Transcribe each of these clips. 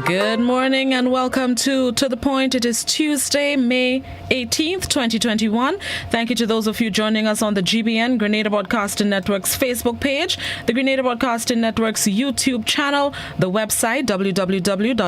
Good morning and welcome to The Point. It is Tuesday, May 18th, 2021. Thank you to those of you joining us on the GBN, Grenada Broadcasting Network's Facebook page, the Grenada Broadcasting Network's YouTube channel, the website www.gbn.gd,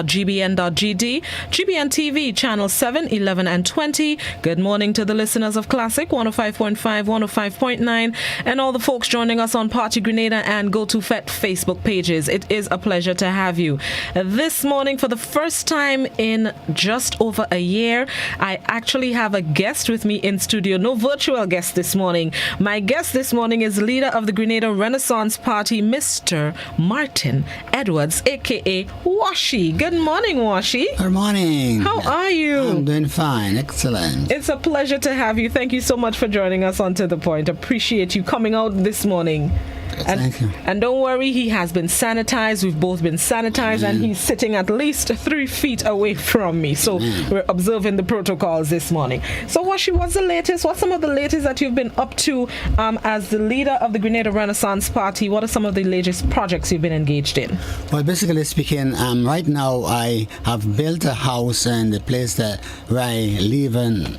GBN TV, channel 7, 11 and 20. Good morning to the listeners of Classic 105.5, 105.9, and all the folks joining us on Party Grenada and Go To Fet Facebook pages. It is a pleasure to have you. This morning, for the first time in just over a year, I actually have a guest with me in studio. No virtual guest this morning. My guest this morning is leader of the Grenada Renaissance Party, Mr. Martin Edwards, aka Washi. Good morning, Washi. Good morning. How are you? I'm doing fine. Excellent. It's a pleasure to have you. Thank you so much for joining us on To The Point. Appreciate you coming out this morning. Thank you. And don't worry, he has been sanitized. We've both been sanitized, and he's sitting at least 3 feet away from me. So we're observing the protocols this morning. So, Washi, what's the latest? What's some of the latest that you've been up to as the leader of the Grenada Renaissance Party? What are some of the latest projects you've been engaged in? Well, basically speaking, right now I have built a house in the place where I live in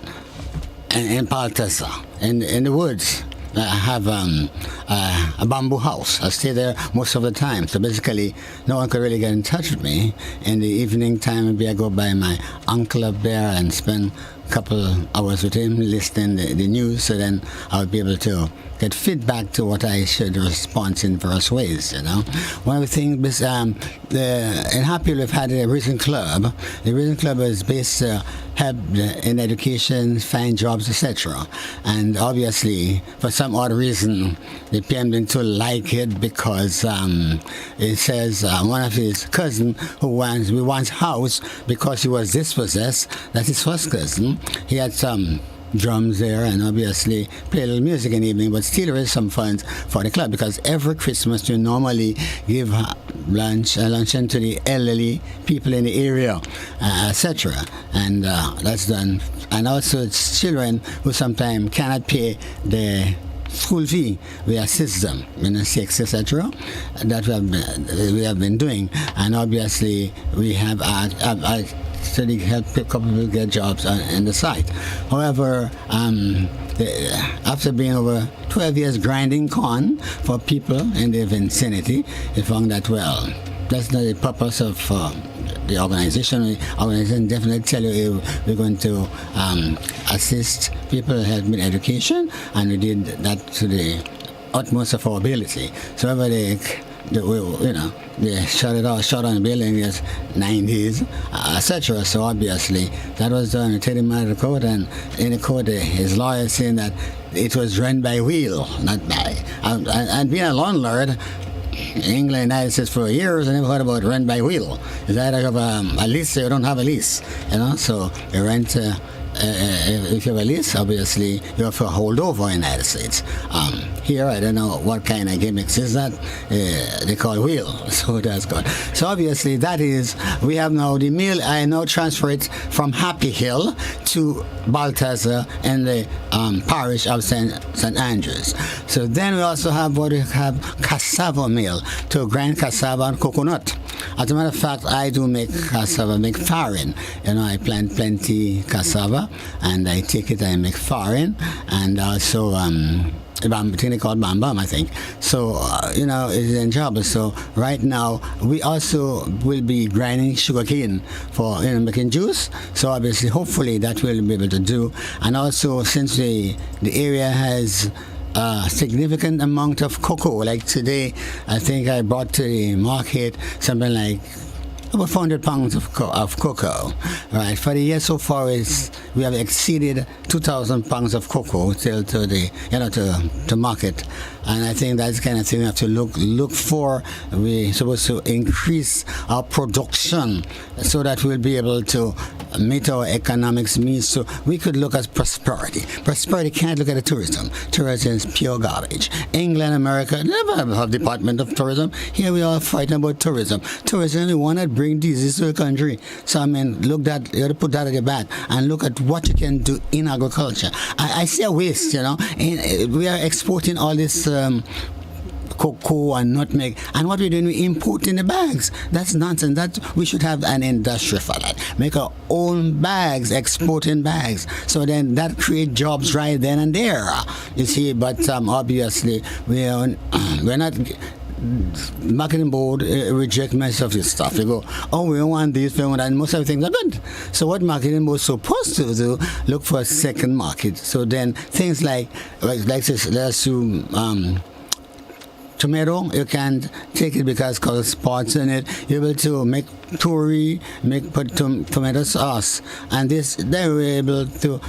Paltasa, in the woods. I have a bamboo house. I stay there most of the time. So basically, no one could really get in touch with me. In the evening time, maybe I go by my uncle up there and spend a couple hours with him listening the news. So then I'll be able to get feedback to what I should respond in various ways, you know. One of the things, in Happy we've had a reason club. The reason club is based help in education, find jobs, etc. And obviously, for some odd reason, the PM didn't like it because it says one of his cousin who wants house because he was dispossessed, that's his first cousin. He had some drums there and obviously play a little music in the evening, but still there is some funds for the club because every Christmas we normally give luncheon to the elderly people in the area, etc. And that's done. And also it's children who sometimes cannot pay the school fee, we assist them in a six, etc. That we have been doing, and obviously we have study help people get jobs in the site. However, after being over 12 years grinding corn for people in the vicinity, they found that, well, that's not the purpose of the organization. The organization definitely tell you we're going to assist people, help in education, and we did that to the utmost of our ability. So whenever they shut on the building is 9 days, etc. So obviously that was done. We take him out of the court, and in the court his lawyer saying that it was run by will, not by. And being a landlord in England and United States for years, I never heard about rent by will. Is that like a lease or you don't have a lease, you know? So you rent. If you have a lease, obviously you have to hold over in the United States. Here, I don't know what kind of gimmicks is that. They call wheel, so that's good. So obviously that is, we have now the mill. I now transfer it from Happy Hill to Balthazar in the parish of St. Andrews. So then we also have what we have cassava mill to grind cassava and coconut. As a matter of fact, I do make cassava, make farin. You know, I plant plenty cassava and I take it and make farin, and also I think they call bam, I think. So, it's enjoyable. So right now, we also will be grinding sugarcane for making juice. So obviously, hopefully that we'll be able to do. And also, since the area has a significant amount of cocoa, like today, I think I brought to the market something like about 400 pounds of cocoa. Right. For the year so far, we have exceeded 2,000 pounds of cocoa till to the to market, and I think that's the kind of thing we have to look for. We're supposed to increase our production so that we'll be able to meet our economics needs. So we could look at prosperity. Prosperity can't look at the tourism. Tourism is pure garbage. England, America never have Department of Tourism. Here we are fighting about tourism. Tourism is the one that brings disease to the country. So I mean, you have to put that at your back and look at what you can do in agriculture. I see a waste, and we are exporting all this cocoa and nutmeg. And what we're doing, we import in the bags. That's nonsense. We should have an industry for that. Make our own bags, exporting bags. So then that create jobs right then and there. You see, but obviously we're not. Marketing board reject most of this stuff. They go, oh, we don't want these, we don't want that, and most of the things are good. So what marketing board is supposed to do, look for a second market. So then things like let's assume tomato, you can't take it because cause spots in it. You're able to make put tomato sauce, and they were able to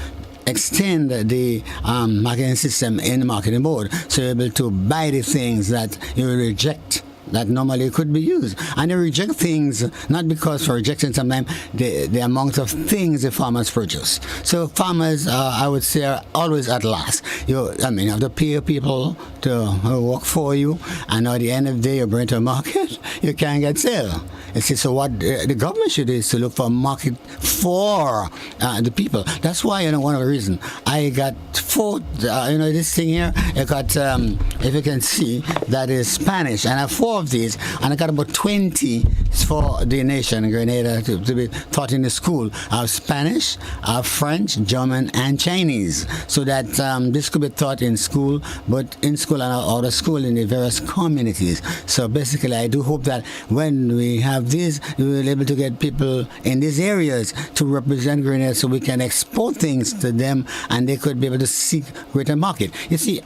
extend the marketing system in the marketing board, so you're able to buy the things that you reject that normally could be used. And they reject things not because for rejecting sometimes the amount of things the farmers produce. So farmers, I would say, are always at last. You have to pay people to work for you, and at the end of the day you bring to a market, you can't get sale. You see, so what the government should do is to look for a market for the people. That's why, one of the reasons I got 4, this thing here, I got, if you can see, that is Spanish, and I have 4 of these, and I got about 20 for the nation, Grenada, to be taught in the school. I have Spanish, I have French, German, and Chinese, so that this could be taught in school, but in school and out of school in the various communities. So basically, I do hope that when we have this, we will be able to get people in these areas to represent Grenada, so we can export things to them, and they could be able to seek greater market. You see,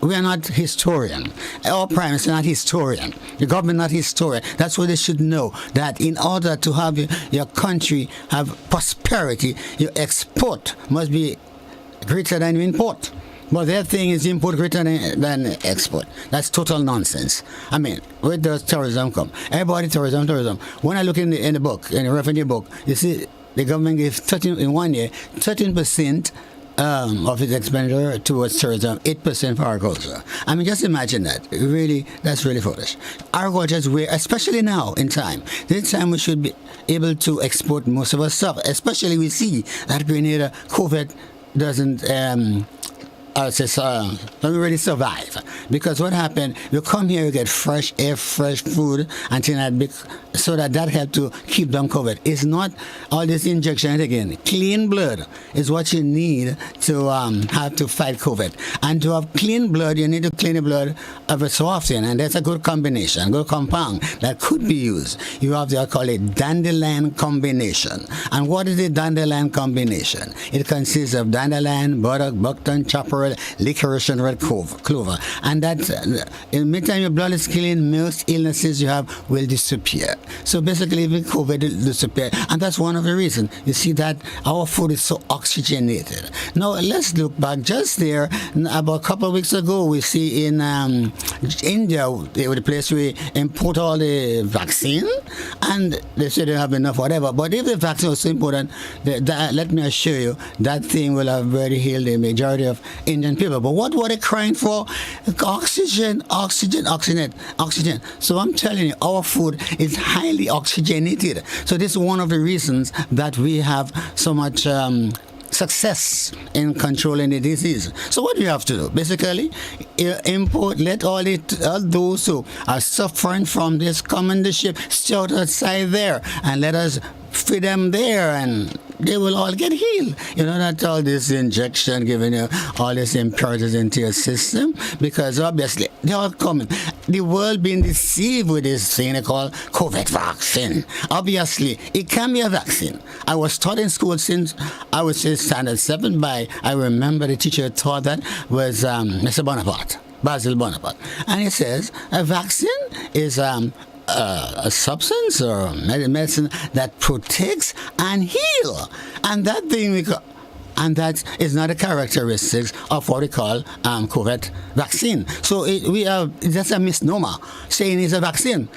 we are not historian. Our prime minister is not historian. The government not historian. That's what they should know. That in order to have your country have prosperity, your export must be greater than your import. But their thing is import greater than export. That's total nonsense. I mean, where does terrorism come? Everybody terrorism. When I look in the book, in the revenue book, you see the government gives 13% of its expenditure towards tourism, 8% for agriculture. I mean, just imagine that. That's really foolish. Agriculture is where, especially now in time, this time we should be able to export most of our stuff. Especially we see that Grenada COVID doesn't don't really survive, because what happened, you come here, you get fresh air, fresh food, until so that helps to keep them covered. It's not all this injection again. Clean blood is what you need to have to fight COVID. And to have clean blood, you need to clean the blood every so often, and that's a good combination, good compound that could be used. You have I call it dandelion combination. And what is the dandelion combination? It consists of dandelion, burdock, buckthorn, chaparral, licorice, and red clover. And that, in the meantime, your blood is clean, most illnesses you have will disappear. So basically, even COVID will disappear. And that's one of the reasons. You see that our food is so oxygenated. Now, let's look back just there. About a couple of weeks ago, we see in India, the place we import all the vaccine, and they say they don't have enough, whatever. But if the vaccine was so important, let me assure you, that thing will have already healed the majority of Indian people. But what were they crying for? Oxygen. So I'm telling you, our food is highly oxygenated. So this is one of the reasons that we have so much success in controlling the disease. So what do you have to do? Basically, import, let all those who are suffering from this come in the ship, stay outside there, and let us feed them there, and they will all get healed. Not all this injection giving you all these impurities into your system, because obviously they're all coming. The world being deceived with this thing they call COVID vaccine. Obviously, it can be a vaccine. I was taught in school since I was in standard 7 I remember the teacher taught that was Mr. Basil Bonaparte. And he says a vaccine is a substance or medicine that protects and heals, and that that is not a characteristic of what we call COVID vaccine. So that's a misnomer saying it's a vaccine.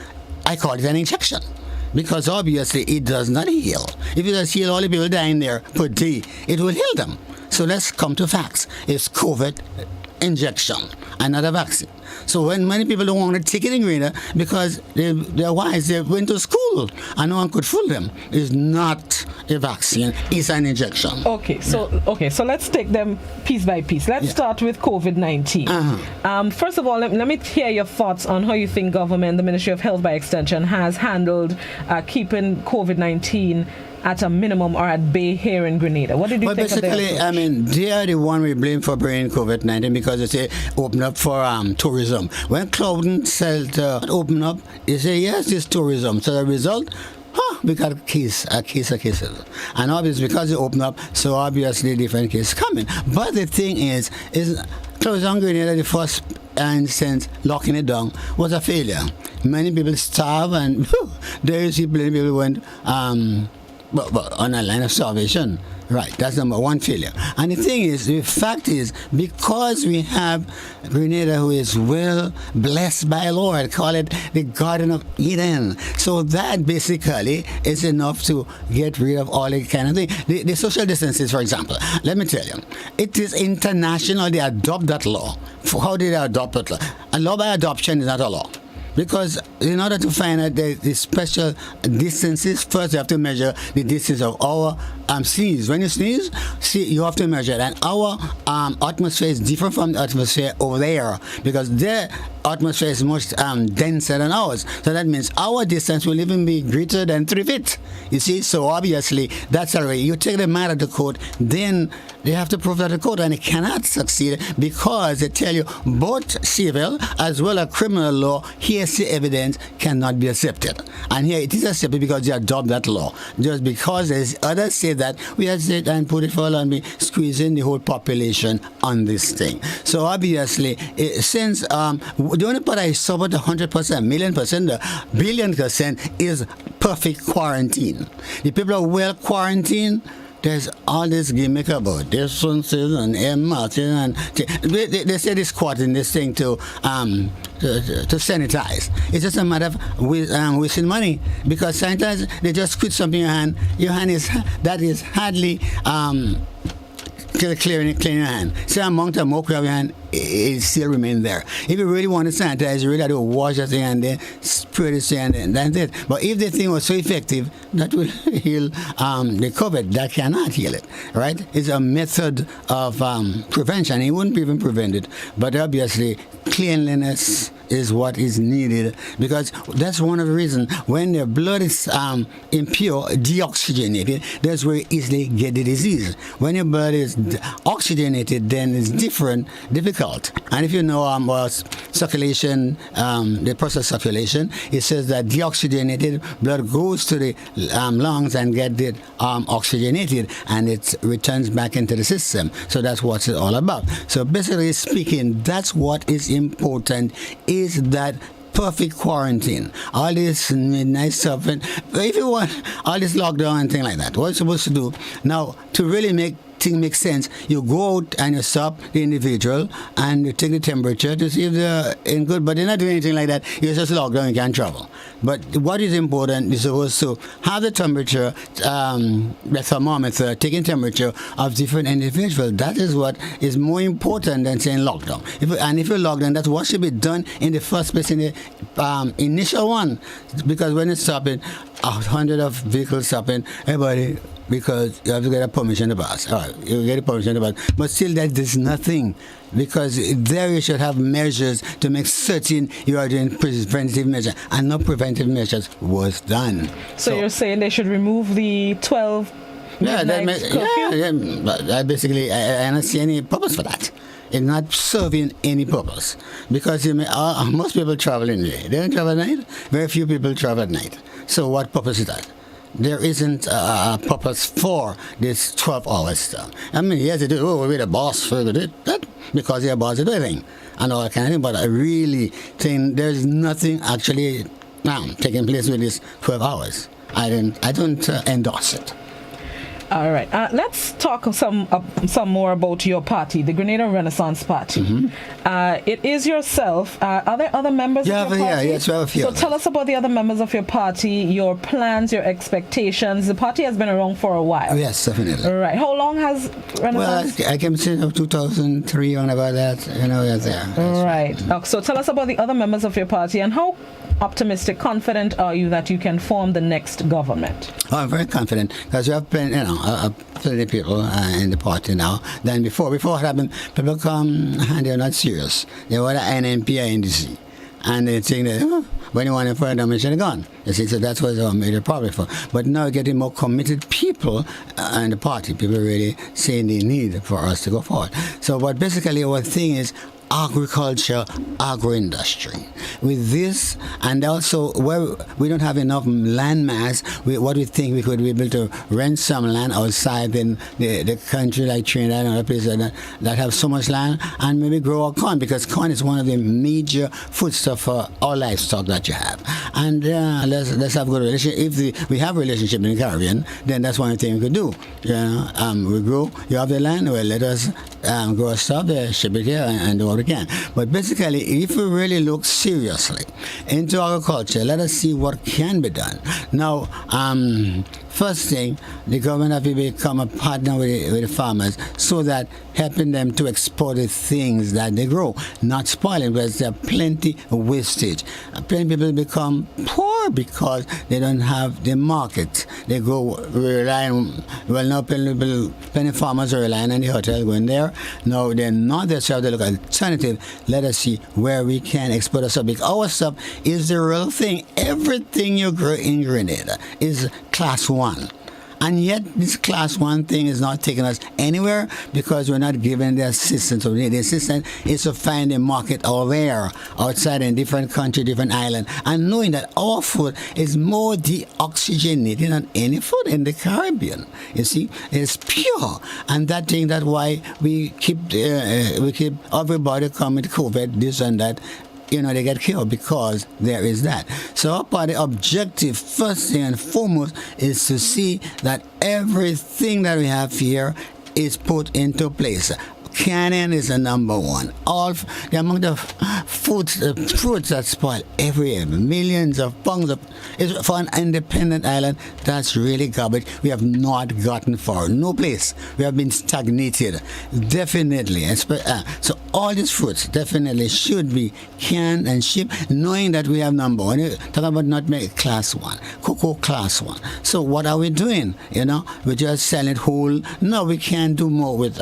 I call it an injection, because obviously it does not heal. If it does heal all the people dying there per day, it will heal them. So let's come to facts. It's COVID injection, another vaccine. So when many people don't want to take it in Grenada because their wives, they went to school and no one could fool them. It's not a vaccine, it's an injection. Okay, so let's take them piece by piece. Let's start with COVID-19. First of all, let me hear your thoughts on how you think government, the Ministry of Health by extension, has handled keeping COVID-19 at a minimum or at bay here in Grenada. What did you think of that? Basically, I mean, they are the one we blame for bringing COVID-19 because they say open up for tourism. When Clouden said open up, they say yes, it's tourism. So the result, we got a case of cases. And obviously because they open up, so obviously different cases coming. But the thing is closing on Grenada, the first instance, locking it down, was a failure. Many people starved and there you see plenty people went on a line of starvation. Right, that's number one failure. And the thing is, the fact is, because we have Grenada who is well blessed by Lord, call it the Garden of Eden. So that basically is enough to get rid of all the kind of thing. The social distances, for example, let me tell you, it is international, they adopt that law. How did they adopt that law? A law by adoption is not a law. Because in order to find out the special distances, first you have to measure the distance of our sneeze. When you sneeze, you have to measure it. And our atmosphere is different from the atmosphere over there because their atmosphere is much denser than ours. So that means our distance will even be greater than 3 feet. You see, so obviously that's a way. You take the matter to court, then they have to prove that to court, and it cannot succeed because they tell you both civil as well as criminal law, hearsay evidence cannot be accepted. And here it is accepted because they adopt that law. Just because there's others say that, we have said and put it for and be squeezing the whole population on this thing. So obviously, since the only part I support 100%, million percent, billion percent is perfect quarantine. The people are well quarantined. There's all this gimmick about distances and air Martin and they say this quarantine, this thing to sanitize. It's just a matter of wasting money because sanitize, they just put something in your hand. Your hand is hardly clean your hand. So amount of smoke you have your hand, it still remain there. If you really want to sanitize, you really have to wash the thing and then spray the thing and then that's it. But if the thing was so effective, that will heal the COVID. That cannot heal it, right? It's a method of prevention. It wouldn't even prevent it. But obviously, cleanliness is what is needed because that's one of the reasons when the blood is impure, deoxygenated, that's where you easily get the disease. When your blood is oxygenated, then it's difficult. And if you know about circulation, the process of circulation, it says that deoxygenated blood goes to the lungs and get it oxygenated and it returns back into the system. So that's what it's all about. So basically speaking, that's what is important, is that perfect quarantine. All this midnight stuff, and if you want all this lockdown and thing like that, what you're supposed to do now to really make things make sense, you go out and you stop the individual and you take the temperature to see if they're in good, but they're not doing anything like that. You just lock down, you can't travel. But what is important is supposed to have the temperature, the thermometer, taking temperature of different individuals. That is what is more important than saying lockdown. If you lock down, that's what should be done in the first place, in the initial one. Because when it's stopping, 100 of vehicles stopping, everybody, because you have to get a permission to pass. All right, you get a permission to pass. But still, that is nothing. Because there you should have measures to make certain you are doing preventive measures. And no preventive measures was done. So you're saying they should remove the 12 midnight curfew? But basically, I don't see any purpose for that. It's not serving any purpose. Because most people travel in the day. They don't travel at night. Very few people travel at night. So what purpose is that? There isn't a purpose for this 12 hours stuff. I mean, yes, they do. Oh, we're the boss for that because they're boss of everything and all that kind of thing. But I really think there's nothing actually taking place with this 12 hours. I don't endorse it. All right. Let's talk some more about your party, the Grenada Renaissance Party. It is yourself. Are there other members of your party? Yeah, yes, we have a few. So tell us about the other members of your party, your plans, your expectations. The party has been around for a while. Yes, definitely. All right. How long has Renaissance? Well, I came to 2003 on about that. Yes, there. Right. So tell us about the other members of your party and how optimistic, confident are you that you can form the next government? Oh, I'm very confident because we have plenty of people in the party now than before. Before what happened, people come and they're not serious. They were the NMP or NDC. And they think that when you want to further them, you should have gone. You see, so that's what our major problem for. But now we're getting more committed people in the party. People really saying they need for us to go forward. So, but basically our thing is agriculture, agro-industry. With this, and also where we don't have enough land mass, what we think we could be able to rent some land outside in the country like Trinidad and other places that have so much land, and maybe grow our corn, because corn is one of the major foodstuff for all livestock that you have. And let's have a good relationship. If we have a relationship in the Caribbean, then that's one thing we could do. We grow, you have the land, well, let us grow stuff there, ship it here, and do what we can. But basically, if we really look seriously into agriculture, let us see what can be done. Now, first thing, the government have to become a partner with the farmers so that helping them to export the things that they grow, not spoiling, because there are plenty of wastage. Plenty people become poor because they don't have the market. They go relying, well, now plenty farmers are relying on the hotel going there. No, they're not there, so have to look at alternative. Let us see where we can export our stuff. Because our stuff is the real thing. Everything you grow in Grenada is class 1. And yet this class 1 thing is not taking us anywhere because we're not given the assistance. So the assistance is to find a market out there, outside in different country, different island, and knowing that our food is more deoxygenated than any food in the Caribbean. You see, it's pure, and that's why we keep everybody coming to COVID, this and that. They get killed because there is that. So our party objective, first thing and foremost, is to see that everything that we have here is put into place. Canning is the number one. All the amount of fruits that spoil every year, millions of pounds of, for an independent island, that's really garbage. We have not gotten far. No place. We have been stagnated. Definitely. So all these fruits definitely should be canned and shipped, knowing that we have number one. Talk about not make class 1, cocoa class 1. So what are we doing? We just sell it whole. No, we can't do more with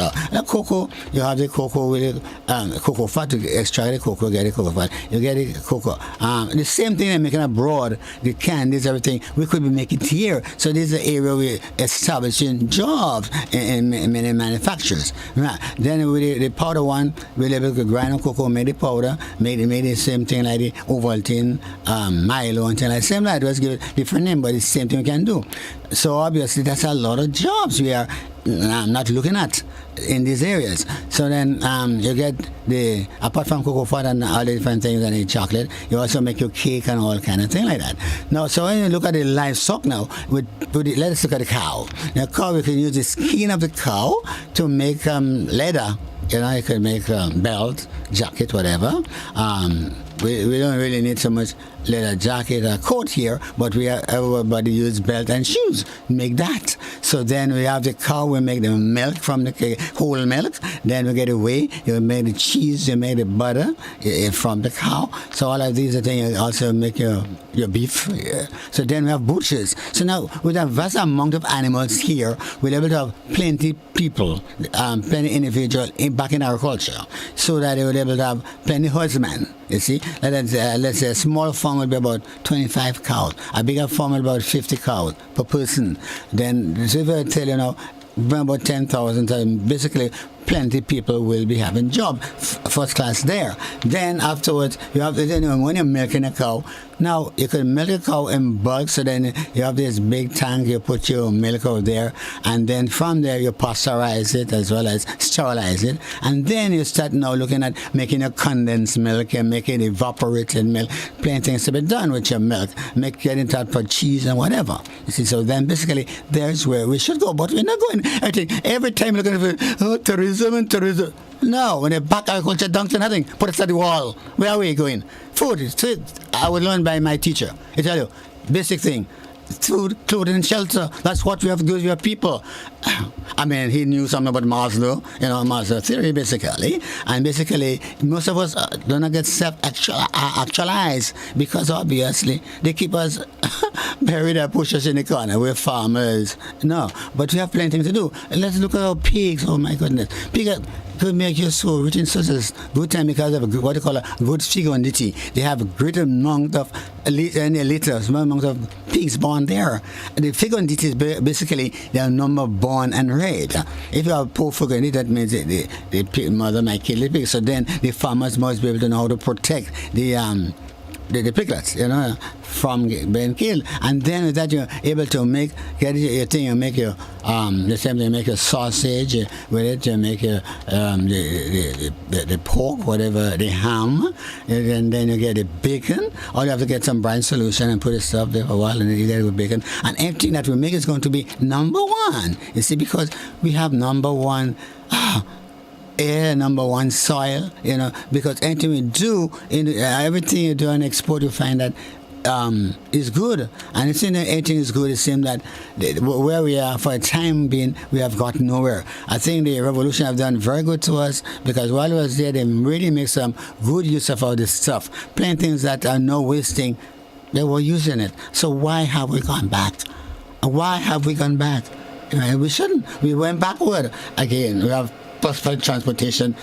cocoa. You have the cocoa with cocoa fat to extract the cocoa, get the cocoa fat. You get the cocoa. The same thing they're making abroad, the candies, everything, we could be making here. So this is the area we're establishing jobs in many manufacturers. Right. Then with the powder one, we're able to grind on cocoa, make the powder, made the same thing like the Ovaltine, Milo, and things like that. Same like it was given different name, but it's the same thing we can do. So obviously that's a lot of jobs we are not looking at in these areas. So then you get apart from cocoa fat and all the different things and the chocolate, you also make your cake and all kind of thing like that. Now, so when you look at the livestock now, let's look at the cow. Now, cow, we can use the skin of the cow to make leather. You can make belt, jacket, whatever. We don't really need so much leather jacket or coat here, but everybody use belt and shoes. Make that. So then we have the cow, we make the milk from the whole milk. Then we get away, you make the cheese, you make the butter from the cow. So all of these are things. You also make your beef. Yeah. So then we have butchers. So now with a vast amount of animals here, we're able to have plenty people, plenty individual back in agriculture, so that they will be able to have plenty herdsmen. You see, let's say a small farm will be about 25 cows. A bigger farm will be about 50 cows per person. Then, so if I tell you now, about 10,000, basically plenty people will be having job, first class there. Then afterwards, you have when you're milking a cow. Now you can milk a cow in bulk, so then you have this big tank. You put your milk out there, and then from there you pasteurize it as well as sterilize it, and then you start now looking at making a condensed milk and making evaporated milk, plenty things to be done with your milk, getting that for cheese and whatever. You see, so then basically there's where we should go, but we're not going. I think every time you're looking for tourism and tourism. No, when they back agriculture down to nothing, put it at the wall. Where are we going? Food. I was learned by my teacher. I tell you, basic thing. Food, clothing, and shelter. That's what we have to do with your people. I mean, he knew something about Maslow, Maslow theory, basically. And basically, most of us do not get self-actualized because obviously they keep us buried and push us in the corner. We're farmers. No, but we have plenty to do. Let's look at our pigs. Oh my goodness. Pigs could make you so rich in such a good time because of what they call a good fecundity. They have a great amount of small amount of pigs born there. The fecundity is basically their number born and reared. If you have poor fecundity, that means the pig mother might kill the pig. So then the farmers must be able to know how to protect the piglets, from being killed, and then with that you're able to get your thing. You make your the same thing. You make your sausage with it. You make your the pork, whatever, the ham, and then you get the bacon. All you have to get some brine solution and put the stuff there for a while, and then you get it with bacon. And everything that we make is going to be number one. You see, because we have number one. Air, number one soil, because anything we do, everything you do and export, you find that is good. And it's anything is good, it seems that where we are for a time being, we have got nowhere. I think the revolution have done very good to us because while I was there, they really make some good use of all this stuff. Plenty things that are no wasting, they were using it. So why have we gone back? Why have we gone back? We shouldn't. We went backward again. We have public transportation.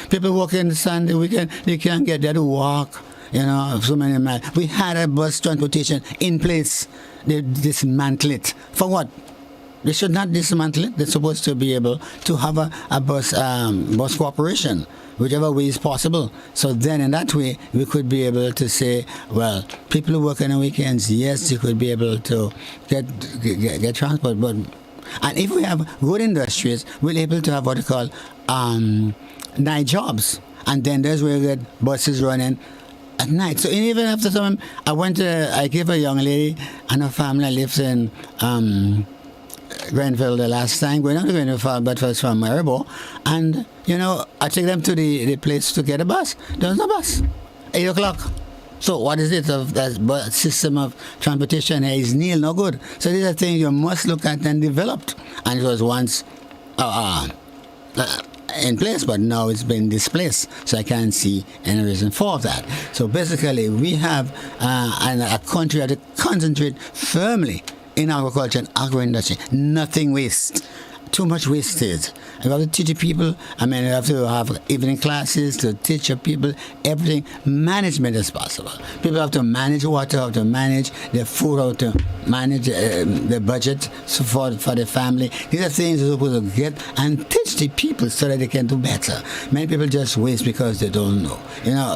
People walking in the sun the weekend, they can't get there to walk. So many miles. We had a bus transportation in place. They dismantle it. For what? They should not dismantle it. They're supposed to be able to have a bus cooperation, whichever way is possible. So then in that way, we could be able to say, well, people who work on the weekends, yes, you could be able to get transport, but and if we have good industries, we're able to have what we call night jobs. And then there's where we get buses running at night. So even after some, I gave a young lady and her family lives in Grenville the last time. We're not going to far, but was from Maribor. And, I take them to the place to get a bus. There's no bus. 8 o'clock. So what is it of that system of transportation here is nil, no good. So these are things you must look at and developed. And it was once in place, but now it's been displaced. So I can't see any reason for that. So basically, we have a country that to concentrate firmly in agriculture and agro-industry. Nothing waste. Too much wastage. You have to teach the people. You have to have evening classes to teach your people everything. Management is possible. People have to manage water, have to manage their food, have to manage the budget for the family. These are things you're supposed to get and teach the people so that they can do better. Many people just waste because they don't know.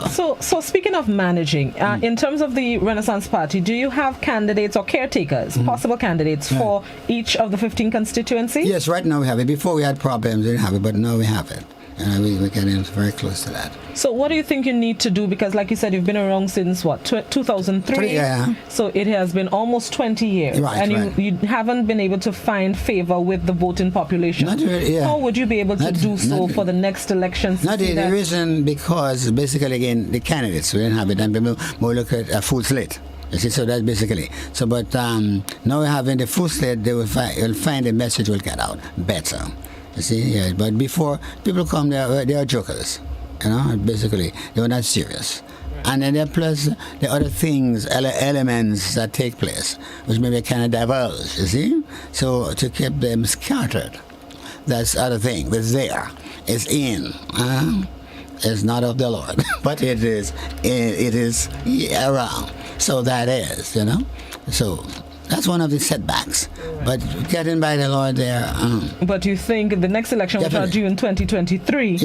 So speaking of managing, in terms of the Renaissance Party, do you have candidates or caretakers, possible candidates for each of the 15 constituencies? Yes, right now we have it. Before we had problems, we didn't have it, but now we have it. We're getting very close to that. So what do you think you need to do? Because like you said, you've been around since 2003? Yeah. So it has been almost 20 years. Right, and you haven't been able to find favor with the voting population. Not really, yeah. How would you be able to do so for the next elections? Not the reason, because basically, again, the candidates, we didn't have it, and people more look at a full slate. You see, so that's basically. So, but now we're having the full slate, you'll find the message will get out better. You see, yeah. But before, people come there, they are jokers. Basically, they were not serious. Right. And then there plus the other things, elements that take place, which maybe kind of diverge, you see? So to keep them scattered, that's the other thing that's there. It's in. It's not of the Lord, but it is around. So that is, So That's one of the setbacks. But getting by the Lord there. But you think the next election, which are due in 2023,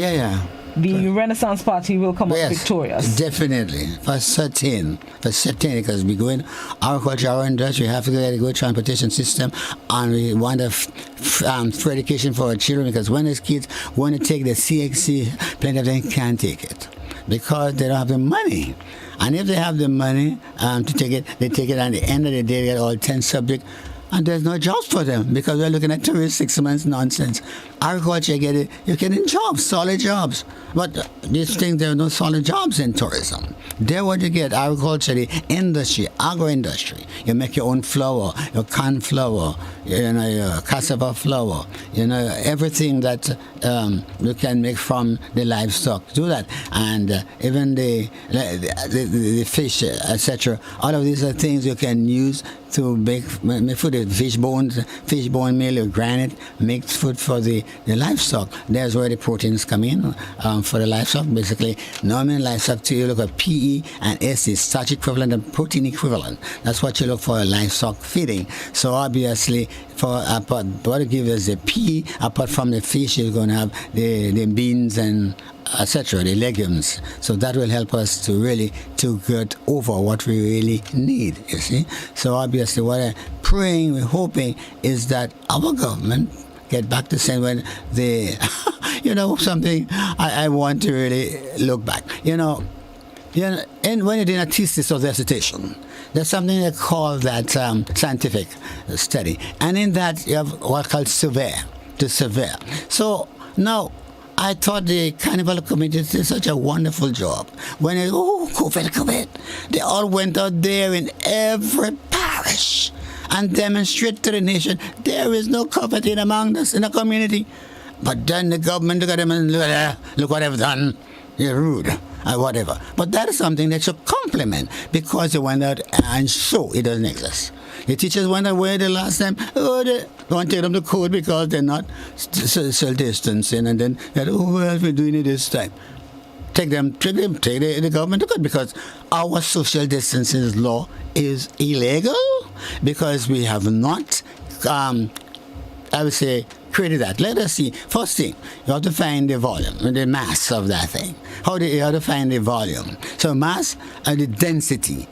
the Renaissance Party will come up victorious? Definitely, for certain, because we go in agriculture, our industry, we have to get a good transportation system, and we want free education for our children, because when these kids want to take the CXC, plenty of them can't take it because they don't have the money. And if they have the money to take it, they take it, and at the end of the day, they get all 10 subjects, and there's no jobs for them because we're looking at 6 months nonsense. Agriculture, you're getting jobs, solid jobs. But these things, there are no solid jobs in tourism. There what you get, agriculture, the industry, agro-industry. You make your own flour, your corn flour, your cassava flour, everything that you can make from the livestock. Do that. And even the fish, etc. All of these are things you can use to make food. Fish bone meal, you grind it, make food for the livestock. There's where the proteins come in for the livestock. Basically, normally livestock, you look at PE and S, starch equivalent and protein equivalent. That's what you look for livestock feeding. So obviously, what to give us the PE, apart from the fish, you're going to have the beans and etc., the legumes. So that will help us to get over what we really need, you see. So obviously what I'm praying, we're hoping, is that our government get back to saying when they, something I want to really look back. And when you're doing a thesis or dissertation, there's something they call that scientific study. And in that, you have what's called survey. So now, I thought the Carnival Committee did such a wonderful job. When COVID, they all went out there in every parish and demonstrate to the nation there is no coveting among us in the community. But then the government look at them and look what they've done. You're rude or whatever. But that is something that should compliment, because they went out and show it doesn't exist. The teachers went away the last time. They don't take them to court because they're not social distancing, and then we're doing it this time. Take the government to court, because our social distancing law is illegal, because we have not, I would say, created that. Let us see. First thing, you have to find the volume, the mass of that thing. You have to find the volume. So mass and the density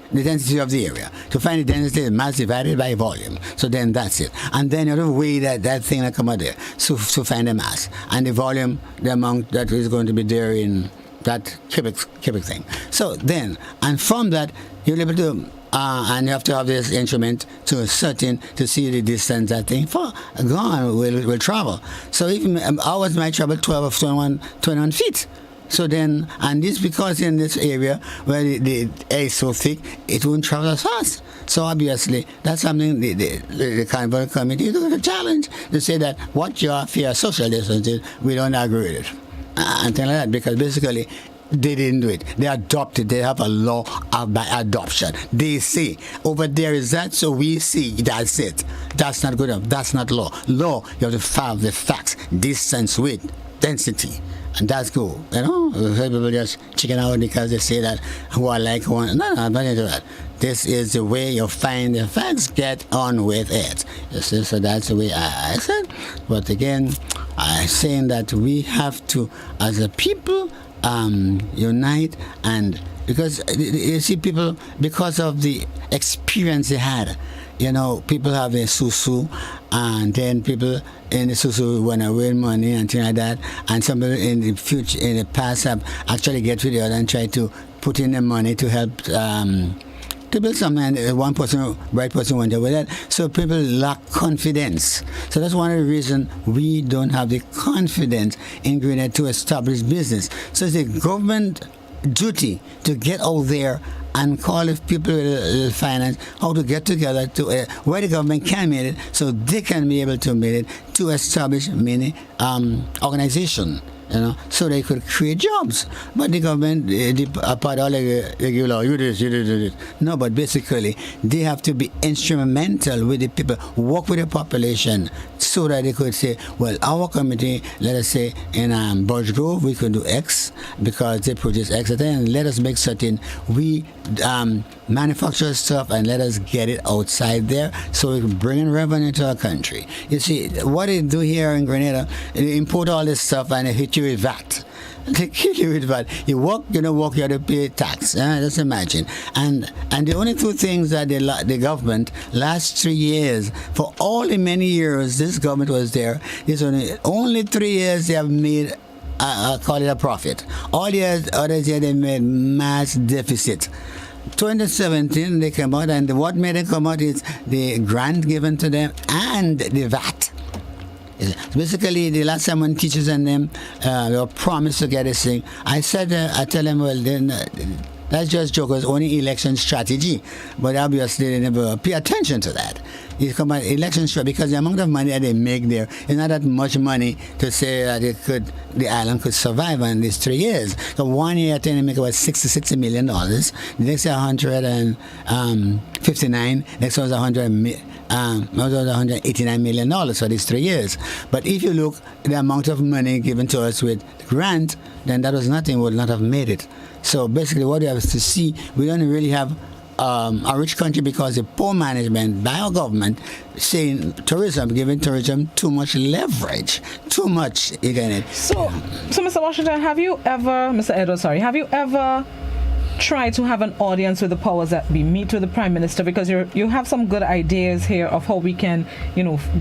of the area. To find the density, the mass divided by volume. So then that's it. And then you have to weigh that thing that come out there. So to find the mass. And the volume, the amount that is going to be there in that cubic thing. So then, and from that, you're able to and you have to have this instrument to see the distance that thing will travel. So if ours might travel 12 or 21 feet. So then, and this because in this area where the air is so thick, it won't travel as fast. So obviously, that's something the Carnival Committee is a challenge to say that what your fear social distance is, we don't agree with it. And things like that, because basically, they didn't do it. They adopted. They have a law by adoption. They say, over there is that, so we see, that's it. That's not good enough. That's not law. Law, you have to follow the facts, distance, width, density. And that's cool. People just chicken out because they say that, No, I'm not into that. This is the way you find the facts, get on with it. You see, so that's the way I said. But again, I'm saying that we have to, as a people, unite, and because you see people, because of the experience they had, people have a susu, and then people in the susu want to win money and things like that, and some people in the past have actually get rid of it and try to put in the money to help to build something, and one person, right person went away with that. So people lack confidence. So that's one of the reasons we don't have the confidence in Grenada to establish business. So it's a government duty to get out there and call if people with finance how to get together to where the government can make it, so they can be able to make it to establish many organization. So they could create jobs. But the government, apart all you this. No, but basically, they have to be instrumental with the people, work with the population, so that they could say, well, our community, let us say in Birch Grove, we could do X because they produce X, and let us make certain we manufacture stuff and let us get it outside there so we can bring in revenue to our country. You see, what they do here in Grenada, they import all this stuff and they hit you with VAT. They kill you with VAT. You work, you don't work, you have to pay tax. Just imagine. And the only two things that the government, last 3 years, for all the many years this government was there, there's only 3 years they have made, call it a profit. All the others years they made mass deficit. 2017 they came out, and what made them come out is the grant given to them and the VAT. Basically, the last time when teachers and them were promised to get this thing, I tell them, well, then that's just joke. It's only election strategy, but obviously they never pay attention to that. It's come out election strategy because the amount of money that they make there is not that much money to say that the island could survive in these 3 years. So 1 year, I think they make about $60 million. The next year, 159. Next one was $189 million for these 3 years. But if you look at the amount of money given to us with grant, then that was nothing. We would not have made it. So basically, what we have to see, we don't really have a rich country because the poor management by our government saying giving tourism too much leverage, too much again. So Mr. Washington, have you ever try to have an audience with the powers that be, meet with the Prime Minister, because you have some good ideas here of how we can,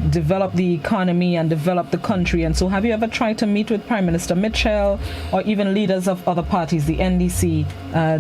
develop the economy and develop the country. And so have you ever tried to meet with Prime Minister Mitchell or even leaders of other parties, the NDC,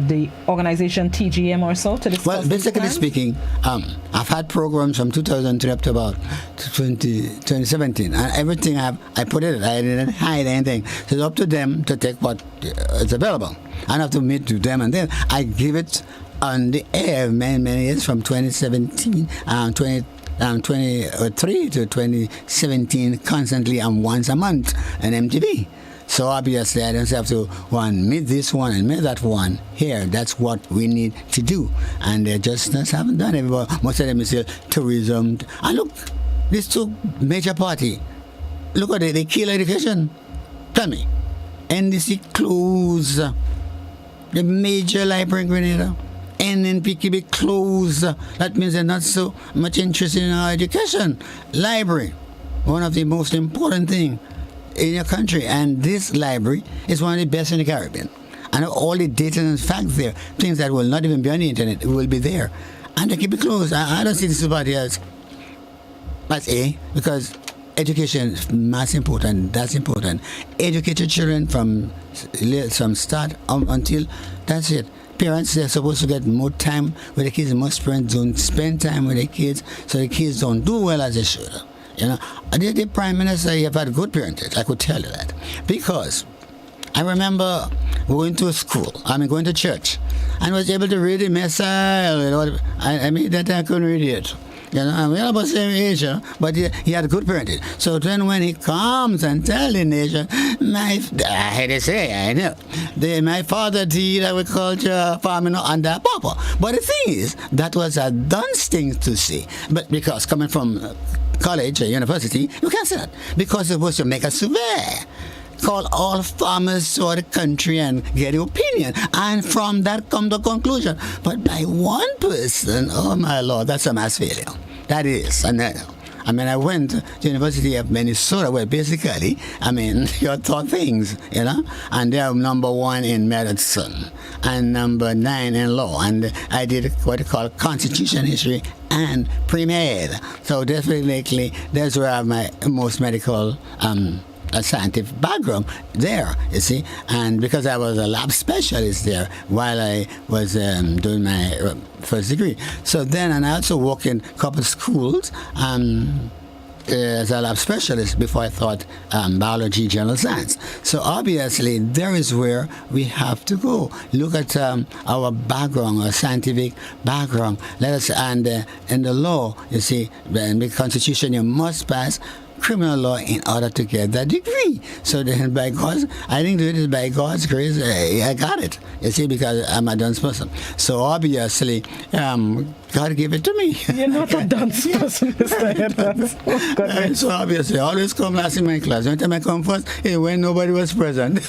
the organization TGM or so, to discuss? Well, basically speaking, I've had programs from 2003 up to about 2017, and everything I put it, I didn't hide anything. So it's up to them to take what is available. I don't have to meet with them, and then I give it on the air many years from 2017, 2023 to 2017, constantly and once a month on MTV. So obviously I don't have to meet this one and meet that one here. That's what we need to do, and they just haven't done it. Most of them is still tourism. And look, these two major parties, look at it, they kill education. Tell me, NDC close the major library in Grenada. NNPKB closed. That means they're not so much interested in our education. Library, one of the most important things in your country, and this library is one of the best in the Caribbean. And all the data and facts there, things that will not even be on the internet, will be there. And they keep it closed. I don't see this about as A, because education is most important. That's important. Educate your children from start until that's it. Parents, they're supposed to get more time with the kids. Most parents don't spend time with the kids, so the kids don't do well as they should. The Prime Minister, he have had good parentage, I could tell you that. Because I remember going to church, and was able to read the Messiah. I mean, that I couldn't read it. I'm about the same age, but he had good parenting. So then when he comes and tells the nation, my father did agriculture, farming under Papa. But the thing is, that was a dunce thing to say. But because coming from college or university, you can't say that. Because it was to make a survey. Call all farmers to the country and get your opinion, and from that come the conclusion. But by one person, oh my Lord, that's a mass failure. That is. And I went to the University of Minnesota, where basically, you're taught things, and they're number 1 in medicine and number 9 in law, and I did what they call constitution history and pre-med. So definitely, that's where I have my most medical a scientific background there, you see, and because I was a lab specialist there while I was doing my first degree. So then, and I also worked in a couple of schools as a lab specialist before I taught biology, general science. So obviously, there is where we have to go. Look at our background, our scientific background. And in the law, you see, in the Constitution, you must pass criminal law in order to get that degree. So then I didn't do it by God's grace. I got it. You see, because I'm a dunce person. So obviously, God gave it to me. You're not a dunce person, Mr. Edwards. So obviously, I always come last in my class. One time I come first, when nobody was present.